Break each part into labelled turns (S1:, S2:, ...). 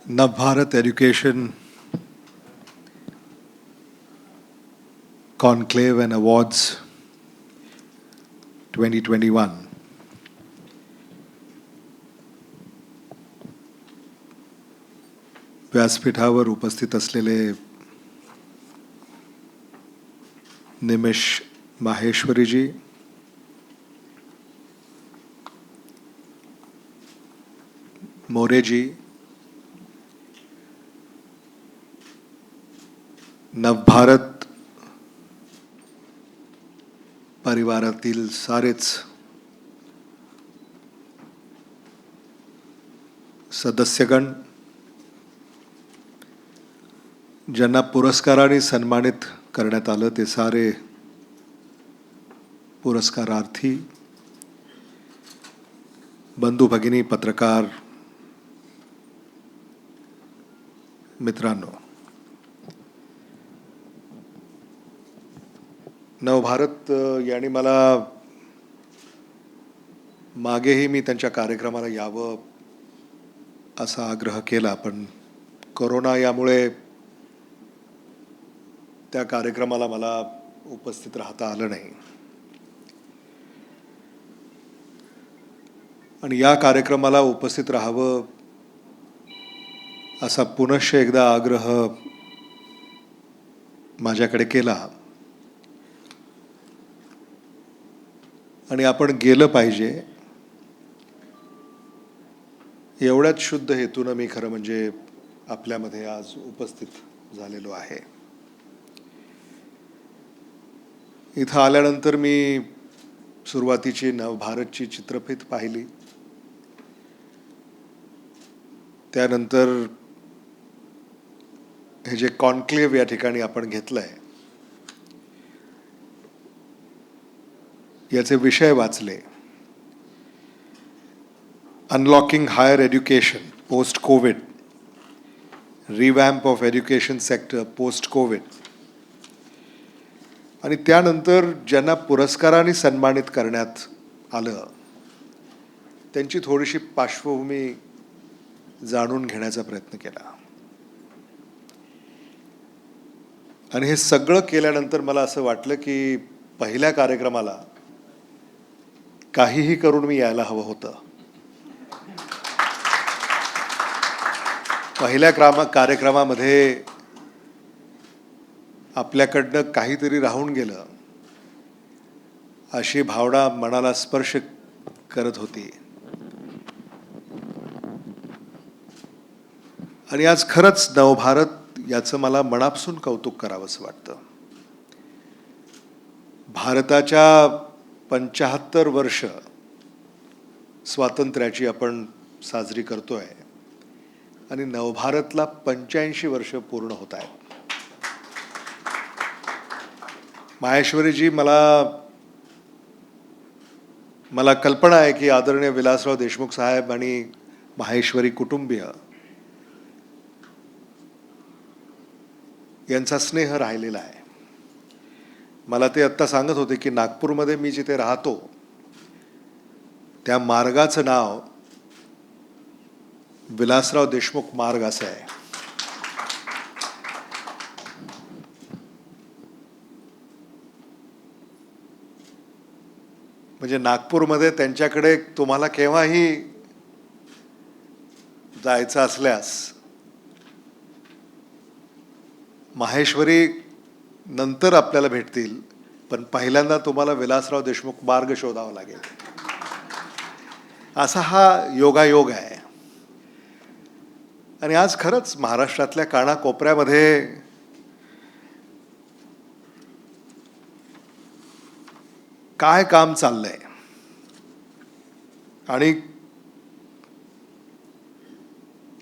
S1: Navbharat Education Conclave and Awards 2021. व्यासपीठावर उपस्थित असलेले निमिष माहेश्वरीजी, मोरेजी, नवभारत परिवारातील सारेच सदस्यगण, ज्यांना पुरस्काराने सन्मानित करण्यात आलं ते सारे पुरस्कारार्थी, बंधू भगिनी, पत्रकार मित्रांनो, नवभारत यांनी मला मागेही मी त्यांच्या कार्यक्रमाला यावं असा आग्रह केला, पण कोरोना यामुळे त्या कार्यक्रमाला मला उपस्थित राहता आलं नाही. आणि या कार्यक्रमाला उपस्थित राहावं असा पुनश्च एकदा आग्रह माझ्याकडे केला आणि आपण गेलं पाहिजे एवढ्याच शुद्ध हेतूनं मी खरं म्हणजे आपल्यामध्ये आज उपस्थित झालेलो आहे. इथं आल्यानंतर मी सुरुवातीची नवभारतची चित्रफित पाहिली, त्यानंतर हे जे कॉन्क्लेव्ह या ठिकाणी आपण घेतलंय याचे विषय वाचले. Unlocking higher education post covid, revamp of education sector post covid, आणि त्यानंतर ज्यांना पुरस्काराने सन्मानित करण्यात आलं त्यांची थोडीशी पार्श्वभूमी जाणून घेण्याचा प्रयत्न केला. आणि हे सगळं केल्यानंतर मला असं वाटलं की पहिल्या कार्यक्रमाला काहीही करून मी यायला हवं होतं. पहिल्या कार्यक्रमामध्ये आपल्याकडनं काहीतरी राहून गेलं अशी भावना मनाला स्पर्श करत होती. आणि आज खरंच नवभारत याचं मला मनापासून कौतुक करावंसं वाटतं. भारताच्या 75 वर्ष स्वातंत्र्याची आपण साजरी करतोय आणि नवभारतला 85 वर्ष पूर्ण होत आहेत. माहेश्वरीजी, मला कल्पना आहे की आदरणीय विलासराव देशमुख साहेब आणि माहेश्वरी कुटुंबीय यांचा स्नेह राहिलेला आहे. मला ते आत्ता सांगत होते की नागपूरमध्ये मी जिथे राहतो त्या मार्गाचं नाव विलासराव देशमुख मार्ग असं आहे. म्हणजे नागपूरमध्ये त्यांच्याकडे तुम्हाला केव्हाही जायचं असल्यास माहेश्वरी नंतर आपल्याला भेटतील, पण पहिल्यांदा तुम्हाला विलासराव देशमुख मार्ग शोधावा लागेल. असा हा योगायोग आहे. आणि आज खरंच महाराष्ट्रातल्या कानाकोपऱ्यामध्ये काय काम चाललंय आणि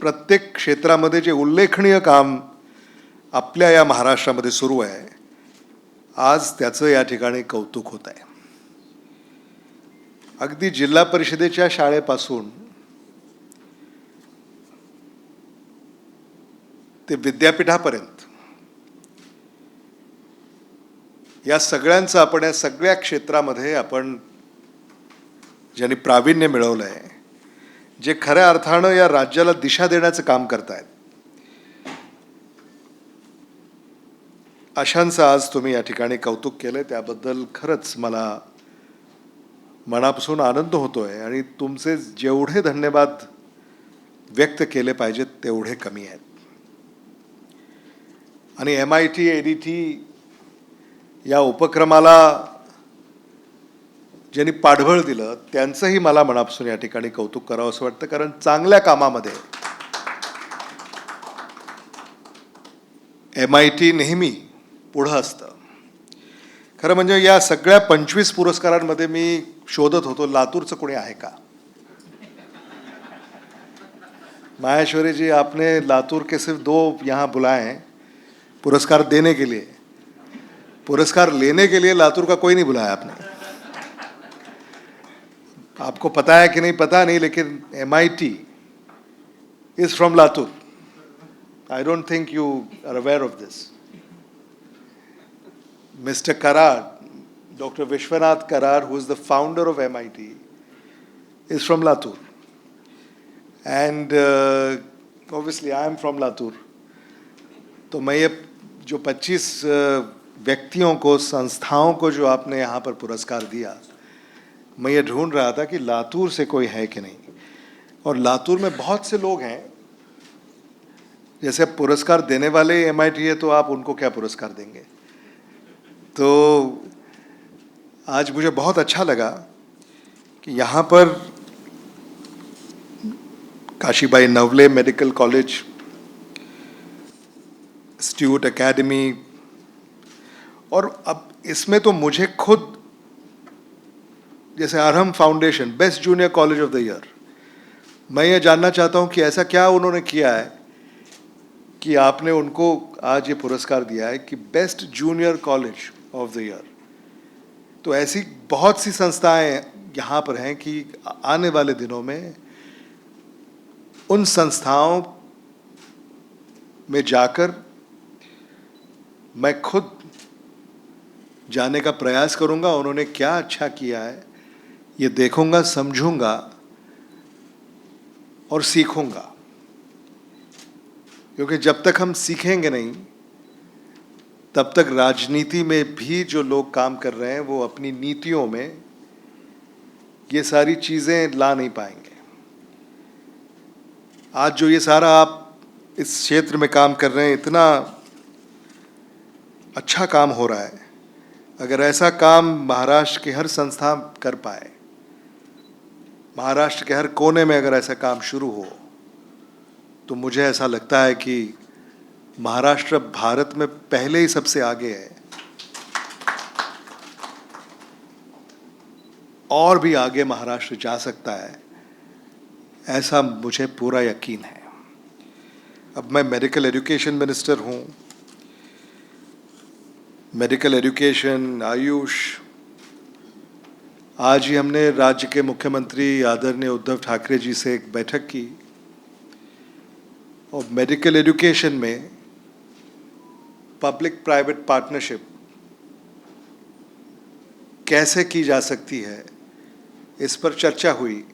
S1: प्रत्येक क्षेत्रामध्ये जे उल्लेखनीय काम आपल्या या महाराष्ट्रामध्ये सुरू आहे, आज त्याचं या ठिकाणी कौतुक होत आहे. अगदी जिल्हा परिषदेच्या शाळेपासून ते विद्यापीठापर्यंत या सगळ्यांचं आपण या सगळ्या क्षेत्रामध्ये आपण ज्यांनी प्रावीण्य मिळवलं आहे जे खऱ्या अर्थानं या राज्याला दिशा देण्याचं काम करतायत, अशांचं आज तुम्ही या ठिकाणी कौतुक केलं. त्याबद्दल खरंच मला मनापासून आनंद होतोय आणि तुमचे जेवढे धन्यवाद व्यक्त केले पाहिजेत तेवढे कमी आहेत. आणि MIT ADT या उपक्रमाला ज्यांनी पाठबळ दिलं त्यांचंही मला मनापासून या ठिकाणी कौतुक करावं असं वाटतं. कारण चांगल्या कामामध्ये MIT नेहमी पुढं असतं. खरं म्हणजे या सगळ्या 25 पुरस्कारांमध्ये मी शोधत होतो लातूरचं कोणी आहे का. माहेश्वरी जी, आपने लातूर के सिर्फ 2 यहाँ बुलाए हैं पुरस्कार देने के लिए, पुरस्कार लेने के लिए लातूर का कोई नहीं बुलाया आपने. आपको पता है कि नहीं पता नहीं, लेकिन MIT is from Latur. I don't think you are aware of this. Mr. Karar, Dr. Vishwanath Karar, who is the founder of MIT, is from Latur. And obviously I am from Latur. तो मैं ये जो 25 व्यक्तियों को, संस्थाओं को जो आपने यहाँ पर पुरस्कार दिया, मैं ये ढूंढ रहा था कि लातूर से कोई है कि नहीं. और लातूर में बहुत से लोग हैं. जैसे पुरस्कार देने वाले MIT है तो आप उनको क्या पुरस्कार देंगे. तो आज मुझे बहुत अच्छा लगा कि यहाँ पर Kashibai Navale medical college, Stewart academy, और अब इसमें तो मुझे खुद, जैसे Arham foundation best junior college of the year, मैं ये जानना चाहता हूँ कि ऐसा क्या उन्होंने किया है कि आपने उनको आज ये पुरस्कार दिया है कि best junior college of the year. तो ऐसी बहुत सी संस्थाएं यहाँ पर हैं कि आने वाले दिनों में उन संस्थाओं में जाकर मैं खुद जाने का प्रयास करूँगा. उन्होंने क्या अच्छा किया है ये देखूँगा, समझूँगा और सीखूँगा. क्योंकि जब तक हम सीखेंगे नहीं तब तक राजनीति में भी जो लोग काम कर रहे हैं वो अपनी नीतियों में ये सारी चीज़ें ला नहीं पाएंगे. आज जो ये सारा आप इस क्षेत्र में काम कर रहे हैं, इतना अच्छा काम हो रहा है. अगर ऐसा काम महाराष्ट्र की हर संस्था कर पाए, महाराष्ट्र के हर कोने में अगर ऐसा काम शुरू हो, तो मुझे ऐसा लगता है कि महाराष्ट्र भारत में पहले ही सबसे आगे है और भी आगे महाराष्ट्र जा सकता है, ऐसा मुझे पूरा यकीन है. अब मैं मेडिकल एजुकेशन मिनिस्टर हूँ. मेडिकल एजुकेशन, आयुष, आज ही हमने राज्य के मुख्यमंत्री आदरणीय उद्धव ठाकरे जी से एक बैठक की और मेडिकल एजुकेशन में पब्लिक प्राइवेट पार्टनरशिप कैसे की जा सकती है, इस पर चर्चा हुई.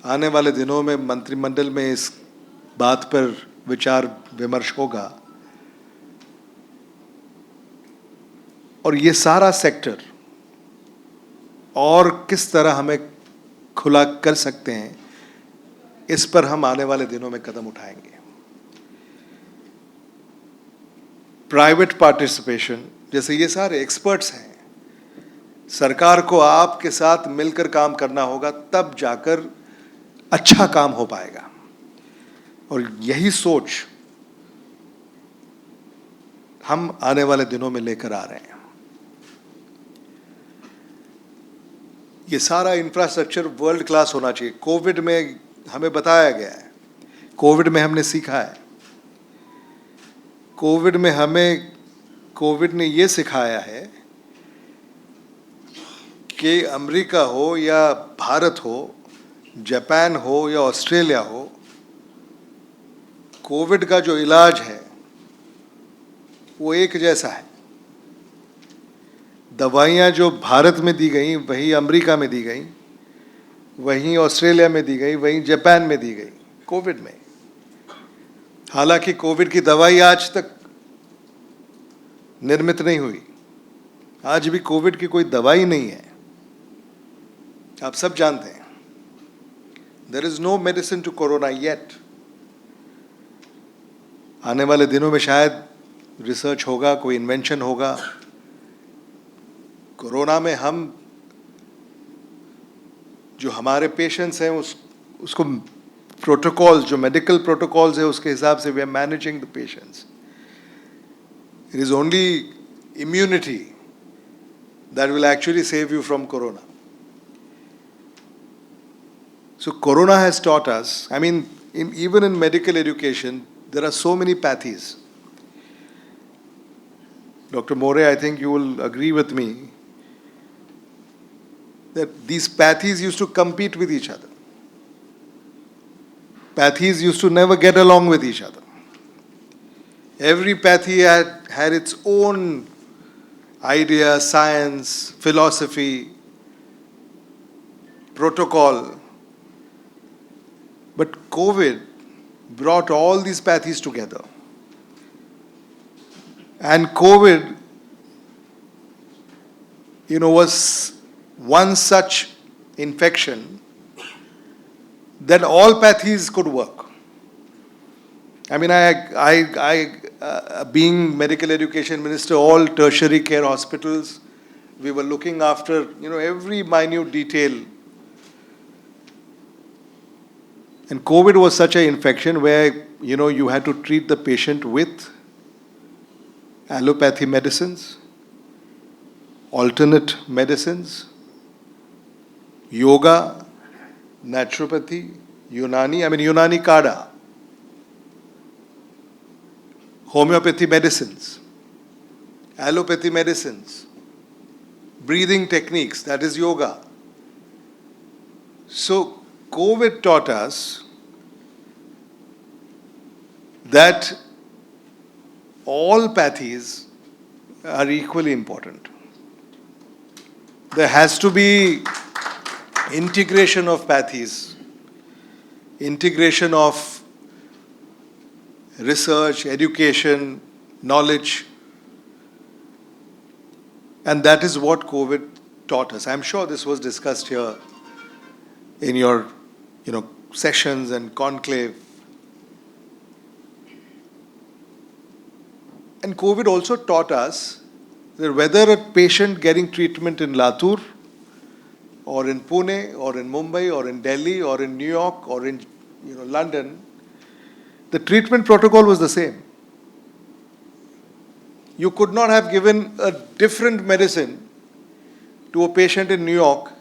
S1: आने वाले दिनों में मंत्रिमंडल में इस बात पर विचार विमर्श होगा और ये सारा सेक्टर और किस तरह हमें खुला कर सकते हैं, इस पर हम आने वाले दिनों में कदम उठाएंगे. प्राइवेट पार्टिसिपेशन, जैसे ये सारे एक्सपर्ट्स हैं, सरकार को आपके साथ मिलकर काम करना होगा, तब जाकर अच्छा काम हो पाएगा. और यही सोच हम आने वाले दिनों में लेकर आ रहे हैं. ये सारा इंफ्रास्ट्रक्चर वर्ल्ड क्लास होना चाहिए. कोविड में हमें बताया गया है, कोविड में हमने सीखा है, कोविड ने ये सिखाया है कि अमेरिका हो या भारत हो, जापान हो या ऑस्ट्रेलिया हो, कोविड का जो इलाज है वो एक जैसा है. दवाइयाँ जो भारत में दी गई वही अमेरिका में दी गई, वहीं ऑस्ट्रेलिया में दी गई, वहीं जापान में दी गई, कोविड में। हालांकि कोविड की दवाई आज तक निर्मित नहीं हुई, आज भी कोविड की कोई दवाई नहीं है, आप सब जानते हैं। There is no medicine to corona yet. आने वाले दिनों में शायद रिसर्च होगा, कोई इन्वेंशन होगा। कोरोना में हम जो हमारे पेशेंट्स हैं उसको प्रोटोकॉल्स, जो मेडिकल प्रोटोकॉल्स है उसके हिसाब से we are managing the patients. It is only immunity that will actually save you from corona. So corona has taught us, I mean, even in medical education, there are so many pathies. Dr. More, I think you will agree with me that these pathies used to compete with each other. Pathies used to never get along with each other. Every pathy had its own idea, science, philosophy, protocol. But COVID brought all these pathies together. And COVID, was one such infection that all pathies could work. I mean, being medical education minister, all tertiary care hospitals, we were looking after, every minute detail. And COVID was such an infection where, you had to treat the patient with allopathy medicines, alternate medicines, yoga, naturopathy, Unani Kada, homeopathy medicines, allopathy medicines, breathing techniques, that is yoga. So COVID taught us that all pathies are equally important. There has to be integration of pathies, integration of research, education, knowledge. And that is what COVID taught us. I'm sure this was discussed here in your, sessions and conclave. And COVID also taught us that whether a patient getting treatment in Latur or in Pune or in Mumbai or in Delhi or in New York or in, London, the treatment protocol was the same. You could not have given a different medicine to a patient in New York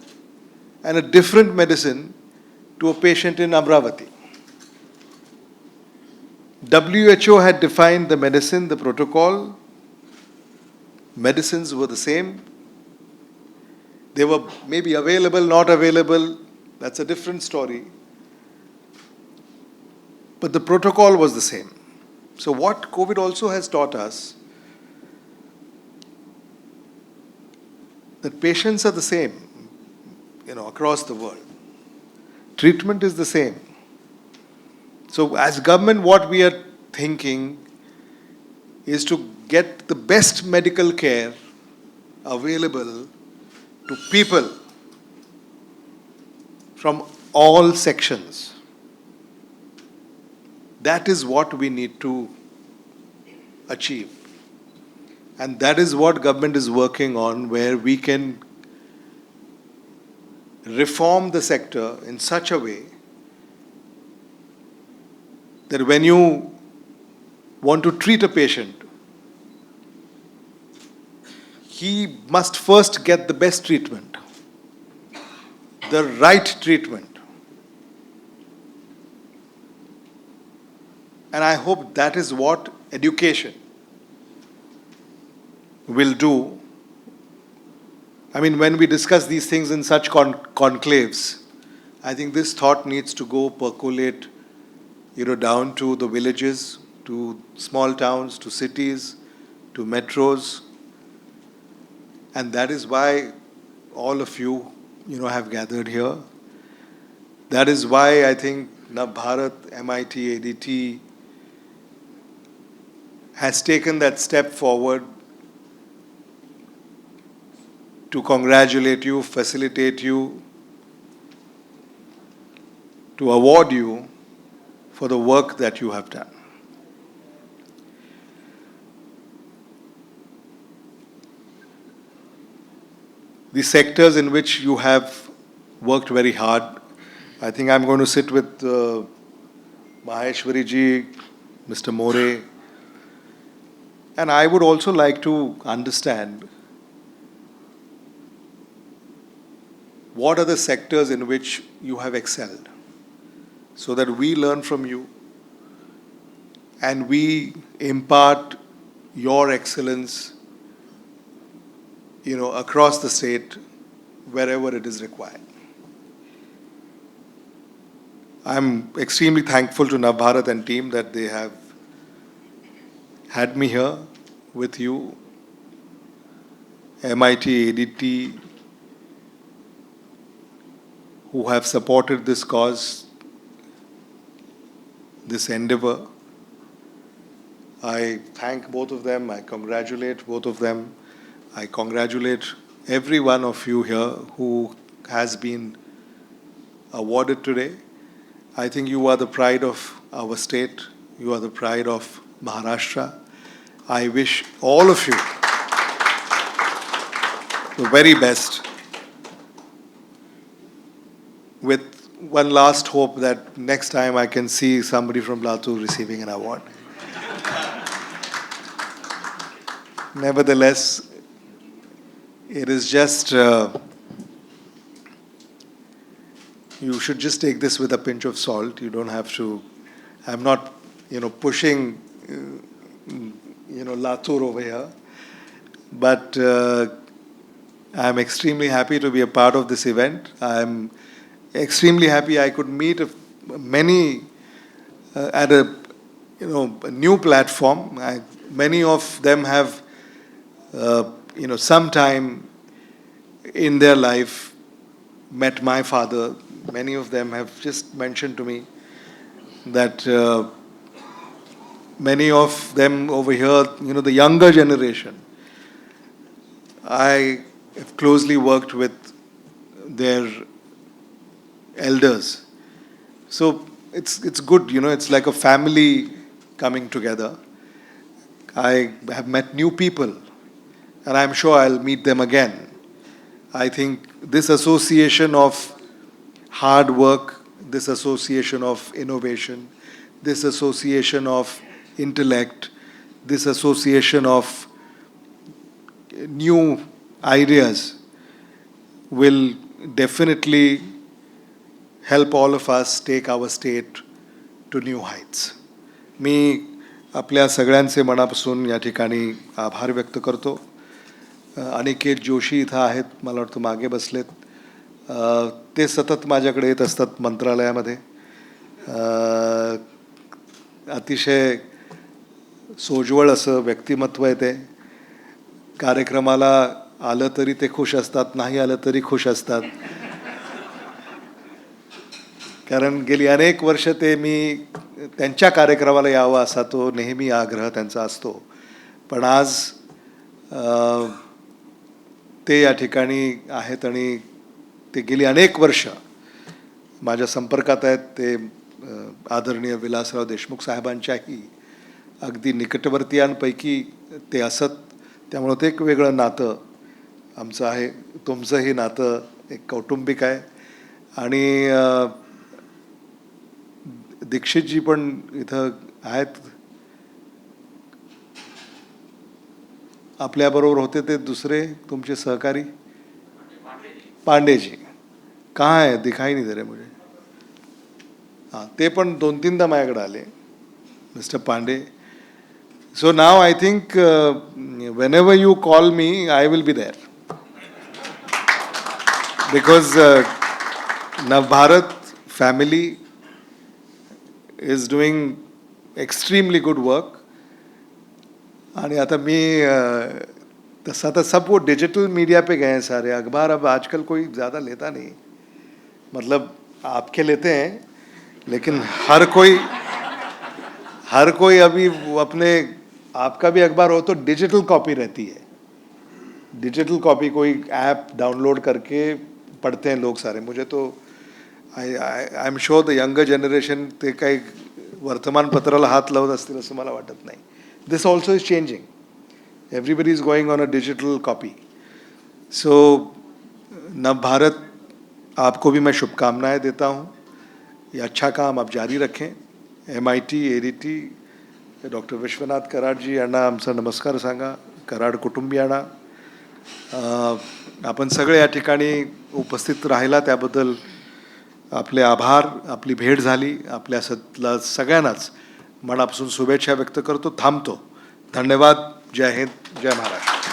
S1: and a different medicine to a patient in Amravati. WHO had defined the medicine, the protocol. Medicines were the same. They were maybe available, not available. That's a different story. But the protocol was the same. So what COVID also has taught us, that patients are the same, across the world. Treatment is the same. So as government, what we are thinking is to get the best medical care available to people from all sections. That is what we need to achieve. And that is what government is working on, where we can reform the sector in such a way that when you want to treat a patient, he must first get the best treatment, the right treatment. And I hope that is what education will do. I mean, when we discuss these things in such conclaves, I think this thought needs to go percolate, down to the villages, to small towns, to cities, to metros. And that is why all of you, have gathered here. That is why I think Navbharat, MIT, ADT has taken that step forward to congratulate you, facilitate you, to award you for the work that you have done. The sectors in which you have worked very hard, I think I'm going to sit with Maheshwari ji, Mr. More, and I would also like to understand what are the sectors in which you have excelled, so that we learn from you and we impart your excellence, across the state wherever it is required. I'm extremely thankful to Navbharat and team that they have had me here with you, MIT, ADT, who have supported this cause, this endeavor. I thank both of them. I congratulate both of them. I congratulate every one of you here who has been awarded today. I think you are the pride of our state. You are the pride of Maharashtra. I wish all of you the very best, with one last hope that next time I can see somebody from Latur receiving an award. Nevertheless, it is just, you should just take this with a pinch of salt. You don't have to, I'm not, pushing, Latur over here. But I'm extremely happy to be a part of this event. I'm extremely happy I could meet many at a new platform. Many of them have sometime in their life met my father. Many of them have just mentioned to me that many of them over here, the younger generation, I have closely worked with their elders. So it's good, it's like a family coming together. I have met new people, and I'm sure I'll meet them again. I think this association of hard work, this association of innovation, this association of intellect, this association of new ideas will definitely help all of us take our state to new heights. मी आपल्या सगळ्यांचे मनापासून या ठिकाणी आभार व्यक्त करतो. अनिकेत जोशी इथं आहेत, मला वाटतं मागे बसलेत. ते सतत माझ्याकडे येत असतात मंत्रालयामध्ये. अतिशय सोज्वळ असं व्यक्तिमत्व आहे ते. कार्यक्रमाला आलं तरी ते खुश असतात, नाही आलं तरी खुश असतात. कारण गेली अनेक वर्ष ते मी त्यांच्या कार्यक्रमाला यावं असा तो नेहमी आग्रह त्यांचा असतो. पण आज ते या ठिकाणी आहेत आणि ते गेली अनेक वर्ष माझ्या संपर्कात आहेत. ते आदरणीय विलासराव देशमुख साहेबांच्याही अगदी निकटवर्तीयांपैकी ते असत. त्यामुळं ते एक वेगळं नातं आमचं आहे. तुमचंही नातं एक कौटुंबिक आहे. आणि दीक्षितजी पण इथं आहेत. आपल्याबरोबर होते ते दुसरे तुमचे सहकारी पांडे जी. कहाँ है, दिखाई नहीं दे रहे मुझे. हां, ते पण 2-3दा माझ्याकडे आले, mister Pandey. So now I think whenever you call me, I will be there. Because Navbharat family is doing extremely good work. आणि आता मी तसा तो सब वो डिजिटल मीडिया पे गए हैं सारे. अखबार अब आजकल कोई ज़्यादा लेता नहीं. मतलब आपके लेते हैं, लेकिन हर कोई अभी वो अपने, आपका भी अखबार हो तो डिजिटल कॉपी रहती है, डिजिटल कॉपी कोई ऐप डाउनलोड करके पढ़ते हैं लोग सारे. मुझे तो I am sure the younger generation ते काही वर्तमानपत्राला हात लावत असतील असं मला वाटत नाही. This also is changing. Everybody is going on a digital copy. So now Bharat, आपको भी मैं शुभकामनाएं देता हूँ. ये अच्छा काम आप जारी रखें. MIT, ADT, डॉक्टर विश्वनाथ कराडजी यांना आमचा नमस्कार सांगा, कराड कुटुंबियांना. आपण सगळे या ठिकाणी उपस्थित राहिला त्याबद्दल आपले आभार. आपली भेट झाली, आपल्या सगळ्यांनाच मनापासून शुभेच्छा व्यक्त करतो. थांबतो. धन्यवाद. जय हिंद, जय महाराष्ट्र.